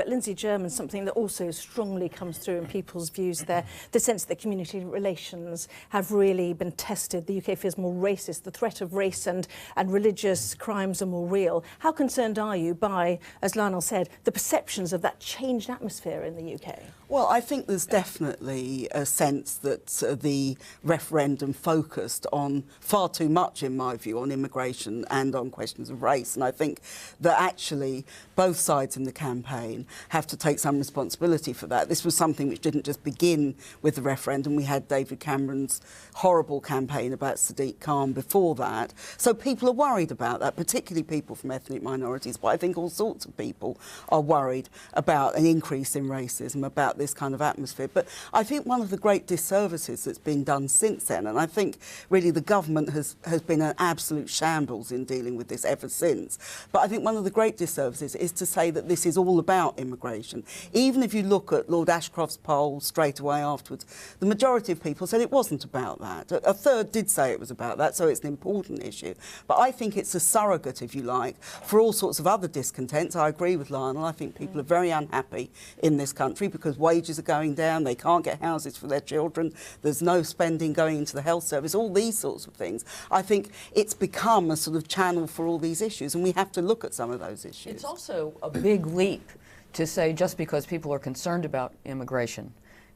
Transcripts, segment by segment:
but Lindsey German, something that also strongly comes through in people's views there, the sense that community relations have really been tested. The UK feels more racist. The threat of race and religious crimes are more real. How concerned are you by, as Lionel said, the perceptions of that changed atmosphere in the UK? Well, I think there's definitely a sense that the referendum focused on far too much, in my view, on immigration and on questions of race. And I think that actually both sides in the campaign have to take some responsibility for that. This was something which didn't just begin with the referendum. We had David Cameron's horrible campaign about Sadiq Khan before that. So people are worried about that, particularly people from ethnic minorities. But I think all sorts of people are worried about an increase in racism, about this kind of atmosphere. But I think one of the great disservices that's been done since then, and I think really the government has been an absolute shambles in dealing with this ever since, but I think one of the great disservices is to say that this is all about immigration. Even if you look at Lord Ashcroft's poll straight away afterwards, the majority of people said it wasn't about that. A third did say it was about that, so it's an important issue. But I think it's a surrogate, if you like, for all sorts of other discontents. I agree with Lionel. I think people are very unhappy in this country because wages are going down, they can't get houses for their children, there's no spending going into the health service, all these sorts of things. I think it's become a sort of channel for all these issues, and we have to look at some of those issues. It's also a big leap to say just because people are concerned about immigration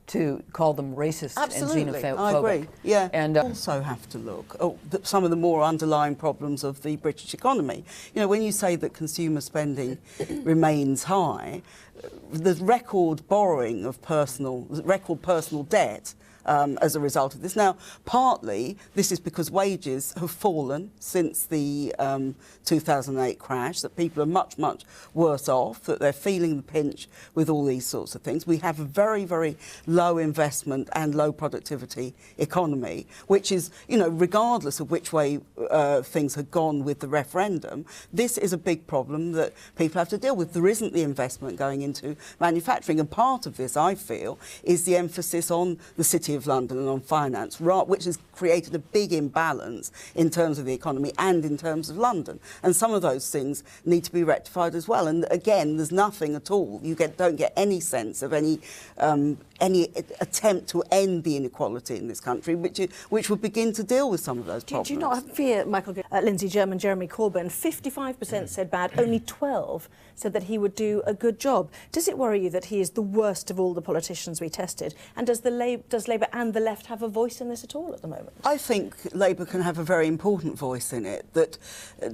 to call them racist and xenophobic. I agree. Yeah, and also have to look at some of the more underlying problems of the British economy. You know, when you say that consumer spending remains high, the record borrowing of record personal debt as a result of this. Now, partly this is because wages have fallen since the 2008 crash, that people are much, much worse off, that they're feeling the pinch with all these sorts of things. We have a very, very low investment and low productivity economy, which is, you know, regardless of which way things had gone with the referendum, this is a big problem that people have to deal with. There isn't the investment going into manufacturing, and part of this, I feel, is the emphasis on the City of London and on finance, which has created a big imbalance in terms of the economy and in terms of London. And some of those things need to be rectified as well. And again, there's nothing at all. You don't get any sense of any attempt to end the inequality in this country, which would begin to deal with some of those problems. Do you not fear, Michael, Lindsey German, Jeremy Corbyn, 55% said bad, only 12 said that he would do a good job. Does it worry you that he is the worst of all the politicians we tested? And does Labour and the left have a voice in this at all at the moment? I think Labour can have a very important voice in it, that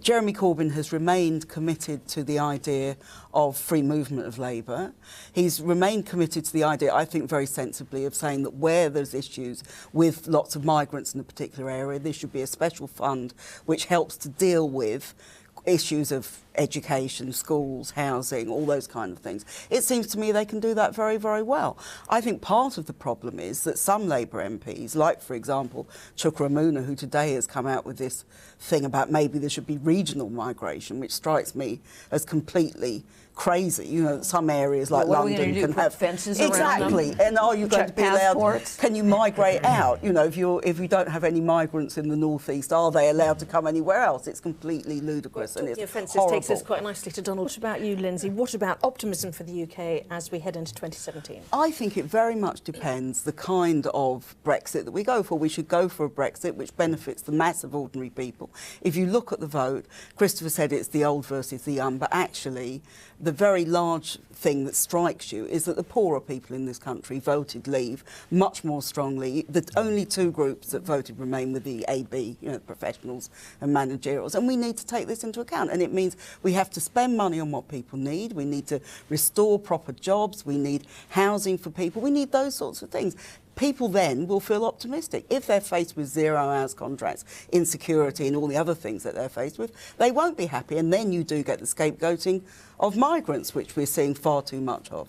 Jeremy Corbyn has remained committed to the idea of free movement of labour. He's remained committed to the idea, I think very sensibly, of saying that where there's issues with lots of migrants in a particular area, there should be a special fund which helps to deal with issues of education, schools, housing, all those kind of things. It seems to me they can do that very, very well. I think part of the problem is that some Labour MPs, like, for example, Chuka Umunna, who today has come out with this thing about maybe there should be regional migration, which strikes me as completely crazy. You know, some areas like London can have fences exactly. around them? And are you going to be allowed? Can you migrate out? You know, if you don't have any migrants in the northeast, are they allowed to come anywhere else? It's completely ludicrous and it's fences takes us quite nicely to Donald. What about you, Lindsey? What about optimism for the UK as we head into 2017? I think it very much depends the kind of Brexit that we go for. We should go for a Brexit which benefits the mass of ordinary people. If you look at the vote, Christopher said it's the old versus the young, but actually the very large thing that strikes you is that the poorer people in this country voted Leave much more strongly. The only two groups that voted Remain were the AB, you know, professionals and managerials, and we need to take this into account. And it means we have to spend money on what people need. We need to restore proper jobs. We need housing for people. We need those sorts of things. People then will feel optimistic. If they're faced with 0 hours contracts, insecurity and all the other things that they're faced with, they won't be happy. And then you do get the scapegoating of migrants, which we're seeing far too much of.